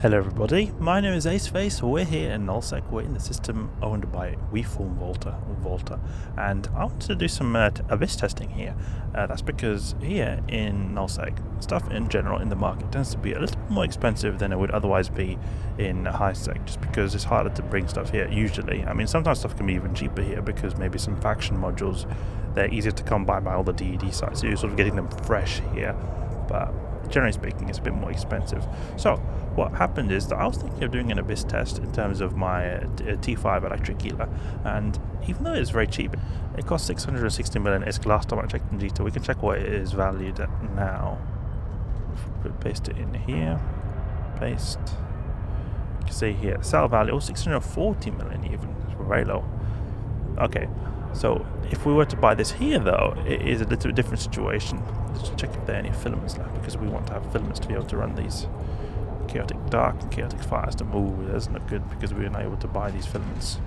Hello everybody, my name is Aceface. We're here in Nullsec. We're in the system owned by WeForm Volta, and I wanted to do some Abyss testing here. That's because here in Nullsec, stuff in general in the market tends to be a little bit more expensive than it would otherwise be in HiSec, just because it's harder to bring stuff here usually. I mean, sometimes stuff can be even cheaper here because maybe some faction modules, they're easier to come by all the DED sites, so you're sort of getting them fresh here, but generally speaking it's a bit more expensive. So what happened is that I was thinking of doing an Abyss test in terms of my T5 Electric Gila, and even though it's very cheap, it costs 660 million ISK last time I checked in G2. We can check what it is valued at now. If we paste it in here, paste, you can see here, sell value, oh, 640 million even, it's very low. Okay, so if we were to buy this here though, it is a little different situation. Let's check if there are any filaments left, because we want to have filaments to be able to run these. Chaotic dark and chaotic fires to move. That's not good because we're not able to buy these filaments.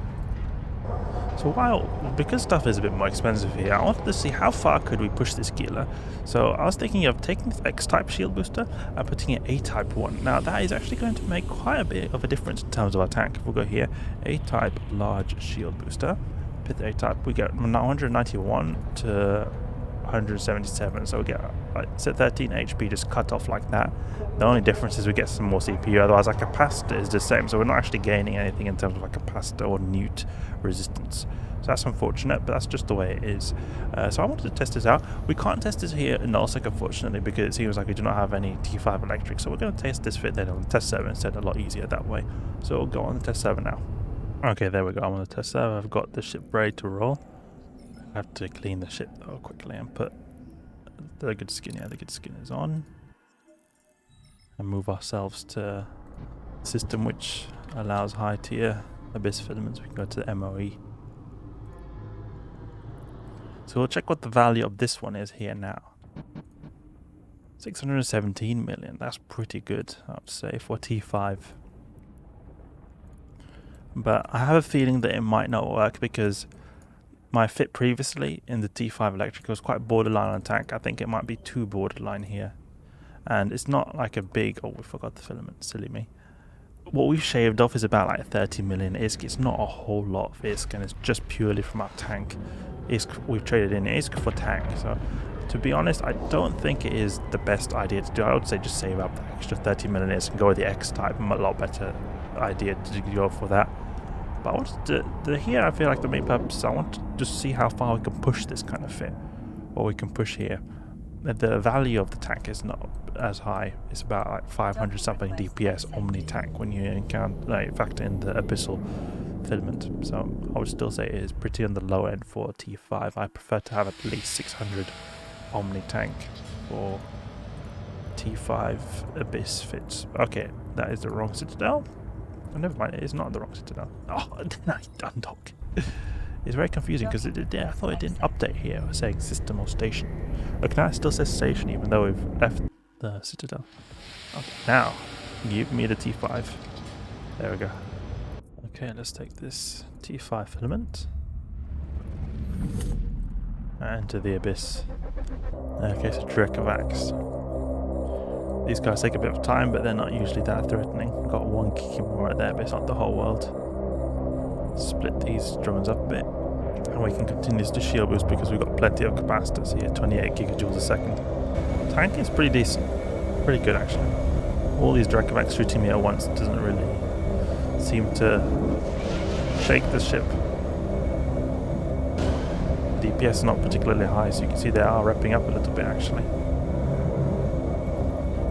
So because stuff is a bit more expensive here, I wanted to see how far could we push this Gila. So I was thinking of taking this X-type shield booster and putting an A-type one. Now that is actually going to make quite a bit of a difference in terms of our tank. If we go here, A-type large shield booster, Pith A-type, we get 191 to 177, so we get like 13 HP just cut off like that. The only difference is we get some more CPU, otherwise our capacitor is the same, so we're not actually gaining anything in terms of like capacitor or newt resistance. So that's unfortunate, but that's just the way it is. So I wanted to test this out. We can't test this here in Nullsec, unfortunately, because it seems like we do not have any T5 electric, so we're going to test this fit then on the test server instead, a lot easier that way. So we'll go on the test server now. Okay, there we go, I'm on the test server. I've got the ship ready to roll. I have to clean the ship though quickly and put the good skin, the good skin is on, and move ourselves to a system which allows high tier Abyss filaments. We can go to the MOE. So we'll check what the value of this one is here now. 617 million, that's pretty good, I would say, for T5. But I have a feeling that it might not work because my fit previously in the T5 electric was quite borderline on tank. I think it might be too borderline here. And it's not like a big... Oh, we forgot the filament. Silly me. What we've shaved off is about like 30 million ISK. It's not a whole lot of ISK, and it's just purely from our tank. ISK, we've traded in ISK for tank. So, to be honest, I don't think it is the best idea to do. I would say just save up the extra 30 million ISK and go with the X-type. A lot better idea to go for that. But I wanted to here I feel like the main purpose, I want to just see how far we can push this kind of fit, what we can push here. The value of the tank is not as high. It's about like 500 something DPS Omni tank when you factor in the abyssal filament. So I would still say it is pretty on the low end for T5. I prefer to have at least 600 Omni tank for T5 Abyss fits. Okay, that is the wrong citadel. Oh, never mind, it is not the wrong citadel. Oh, then I undock. It's very confusing because I thought it didn't update here. It was saying system or station. Look, now it still says station even though we've left the citadel. Okay, now give me the T5. There we go. Okay, let's take this T5 filament and enter the Abyss. Okay, so Drekavax. These guys take a bit of time, but they're not usually that threatening. Got one kicking right there, but it's not the whole world. Split these drones up a bit, and we can continue to shield boost because we've got plenty of capacitors here, 28 gigajoules a second. Tank is pretty decent, pretty good actually. All these Drekavax shooting me at once doesn't really seem to shake the ship. DPS is not particularly high, so you can see they are repping up a little bit actually.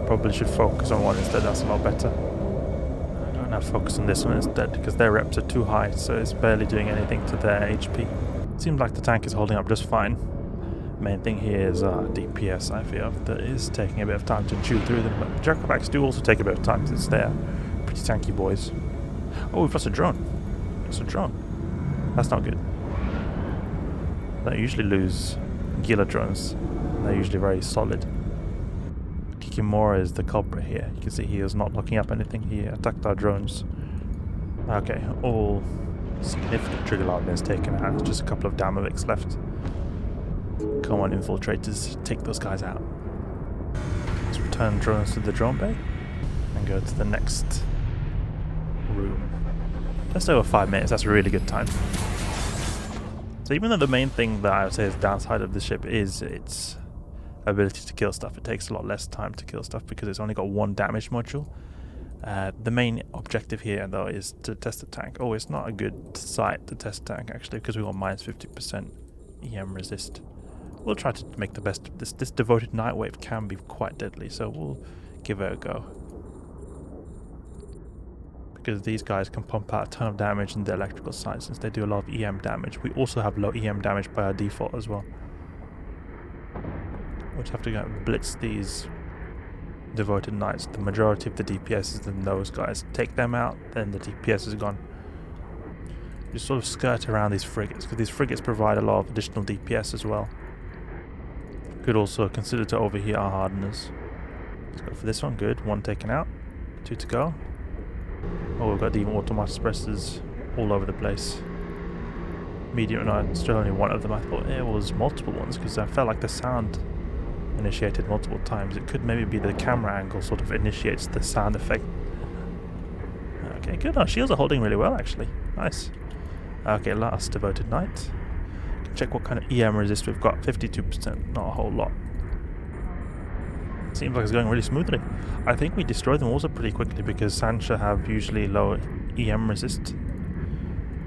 Probably should focus on one instead, that's a lot better. I don't have focus on this one instead because their reps are too high, so it's barely doing anything to their HP. Seems like the tank is holding up just fine. Main thing here is DPS, I feel, that is taking a bit of time to chew through them, but Drekavax do also take a bit of time since they're pretty tanky boys. Oh, we've lost a drone. Lost a drone. That's not good. They usually lose Gila drones. They're usually very solid. Kikimora is the culprit here. You can see he is not locking up anything. He attacked our drones. Okay, all significant trigger loudness taken out. There's just a couple of Damovics left. Come on, infiltrators, take those guys out. Let's return drones to the drone bay and go to the next room. Just over 5 minutes, that's a really good time. So even though the main thing that I would say is the downside of the ship is its ability to kill stuff, it takes a lot less time to kill stuff because it's only got one damage module. The main objective here though is to test the tank. Oh, it's not a good site to test the tank actually because we got minus 50% EM resist. We'll try to make the best of this. This devoted night wave can be quite deadly, so we'll give it a go. Because these guys can pump out a ton of damage in the electrical side since they do a lot of EM damage. We also have low EM damage by our default as well. We'll just have to go and blitz these devoted knights. The majority of the DPS is in those guys. Take them out, then the DPS is gone. Just sort of skirt around these frigates, because these frigates provide a lot of additional DPS as well. Could also consider to overheat our hardeners. Let's go for this one, good. One taken out, 2 to go. Oh, we've got even automatic suppressors all over the place. Medium, no, it's still only one of them. I thought it was multiple ones because I felt like the sound initiated multiple times. It could maybe be the camera angle sort of initiates the sound effect. Okay, good. Our shields are holding really well actually. Nice. Okay, last devoted knight. Check what kind of EM resist we've got. 52%, not a whole lot. Seems like it's going really smoothly. I think we destroyed them also pretty quickly because Sancha have usually low EM resist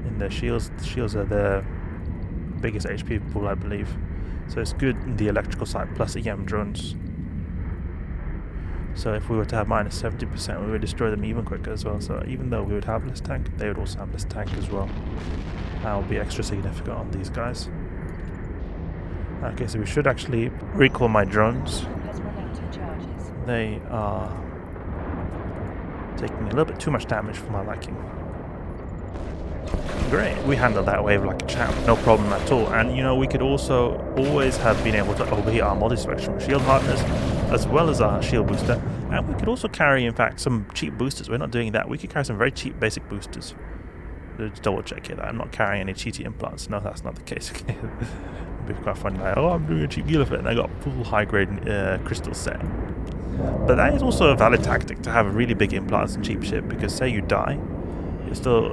in their shields. The shields are their biggest HP pool, I believe. So it's good in the electrical side plus EM drones. So if we were to have minus 70%, we would destroy them even quicker as well. So even though we would have less tank, they would also have less tank as well. That will be extra significant on these guys. Okay, so we should actually recall my drones. They are taking a little bit too much damage for my liking. Great, we handled that wave like a champ, no problem at all. And you know, we could also always have been able to overheat our multispectrum shield hardeners as well as our shield booster. And we could also carry, in fact, some cheap boosters. We're not doing that. We could carry some very cheap basic boosters. Let's double check here that I'm not carrying any cheaty implants. No, that's not the case. It'd be quite funny, like, oh, I'm doing a cheap Gila fit and I got a full high grade crystal set. But that is also a valid tactic to have really big implants and cheap ship, because say you die, you're still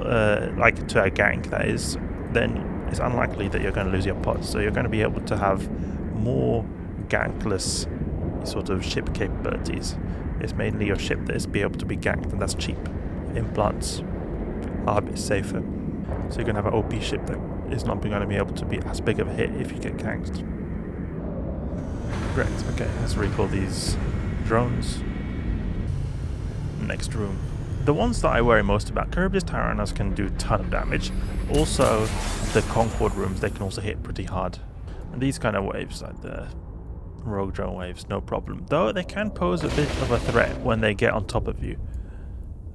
like to a gank, that is, then it's unlikely that you're going to lose your pods. So you're going to be able to have more gankless sort of ship capabilities. It's mainly your ship that is be able to be ganked, and that's cheap. Implants are a bit safer. So you're going to have an OP ship that is not going to be able to be as big of a hit if you get ganked. Great, okay, let's recall these drones. Next room. The ones that I worry most about, Charybdis Tyrannos can do a ton of damage. Also, the Concord rooms, they can also hit pretty hard. And these kind of waves, like the rogue drone waves, no problem. Though they can pose a bit of a threat when they get on top of you.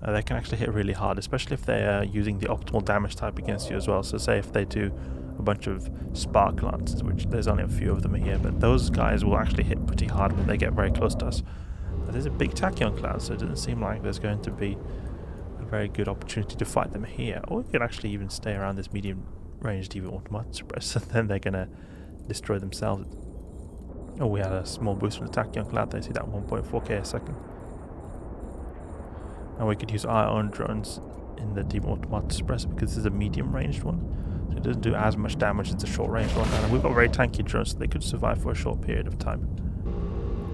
They can actually hit really hard, especially if they are using the optimal damage type against you as well. So say if they do a bunch of spark lances, which there's only a few of them here, but those guys will actually hit pretty hard when they get very close to us. But there's a big tachyon cloud, so it doesn't seem like there's going to be a very good opportunity to fight them here. Or we could actually even stay around this medium range even automatic suppress, and then they're going to destroy themselves. Oh, we had a small boost from the tachyon cloud. They see that 1.4k a second. And we could use our own drones in the deep automatic suppressor because this is a medium ranged one. So it doesn't do as much damage as the short range one. And we've got very tanky drones, so they could survive for a short period of time.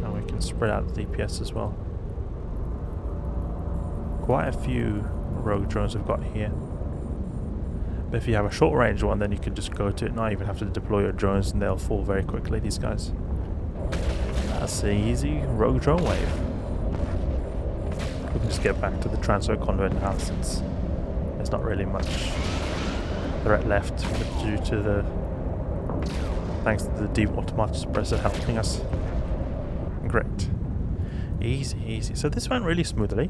And we can spread out the DPS as well. Quite a few rogue drones we've got here. But if you have a short range one, then you can just go to it, not even have to deploy your drones, and they'll fall very quickly, these guys. That's an easy rogue drone wave. We can just get back to the transfer conduit now, since there's not really much threat left due to the thanks to the deep automatic suppressor helping us. Great. Easy, easy. So this went really smoothly.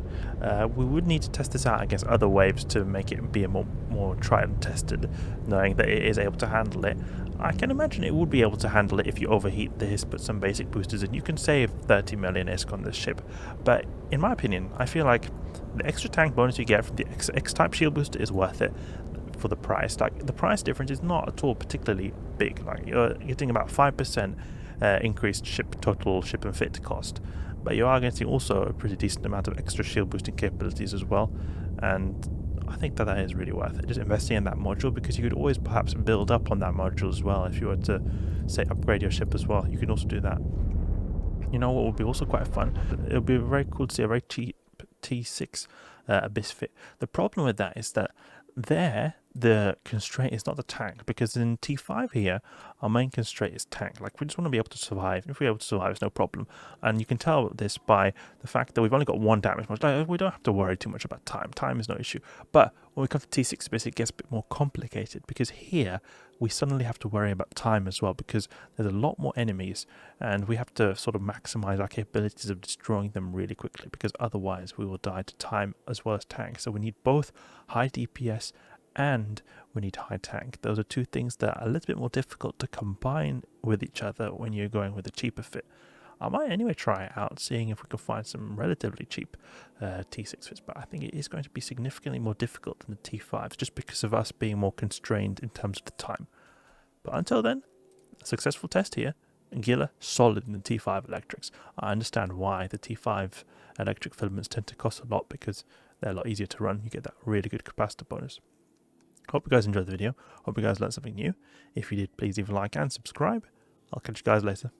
We would need to test this out against other waves to make it be a more tried and tested, knowing that it is able to handle it. I can imagine it would be able to handle it if you overheat this, put some basic boosters in. You can save 30 million ISK on this ship. But in my opinion, I feel like the extra tank bonus you get from the X-type shield booster is worth it for the price. Like, the price difference is not at all particularly big. Like, you're getting about 5% increased total ship and fit cost. But you are getting also a pretty decent amount of extra shield boosting capabilities as well. And I think that is really worth it, just investing in that module, because you could always perhaps build up on that module as well. If you were to, say, upgrade your ship as well, you can also do that. You know what would be also quite fun? It would be very cool to see a very cheap T6 Abyss fit. The problem with that is that there, the constraint is not the tank, because in T5 here, our main constraint is tank. Like, we just want to be able to survive. If we're able to survive, it's no problem. And you can tell this by the fact that we've only got 1 damage mod. Like, we don't have to worry too much about time. Time is no issue. But when we come to T6 Abyss, it gets a bit more complicated, because here we suddenly have to worry about time as well, because there's a lot more enemies, and we have to sort of maximize our capabilities of destroying them really quickly, because otherwise we will die to time as well as tank. So we need both high DPS and we need high tank. Those are two things that are a little bit more difficult to combine with each other when you're going with a cheaper fit. I might anyway try it out, seeing if we can find some relatively cheap T6 fits, but I think it is going to be significantly more difficult than the T5s, just because of us being more constrained in terms of the time. But until then, a successful test here. Gila, solid in the T5 electrics. I understand why the T5 electric filaments tend to cost a lot, because they're a lot easier to run. You get that really good capacitor bonus. Hope you guys enjoyed the video. Hope you guys learned something new. If you did, please leave a like and subscribe. I'll catch you guys later.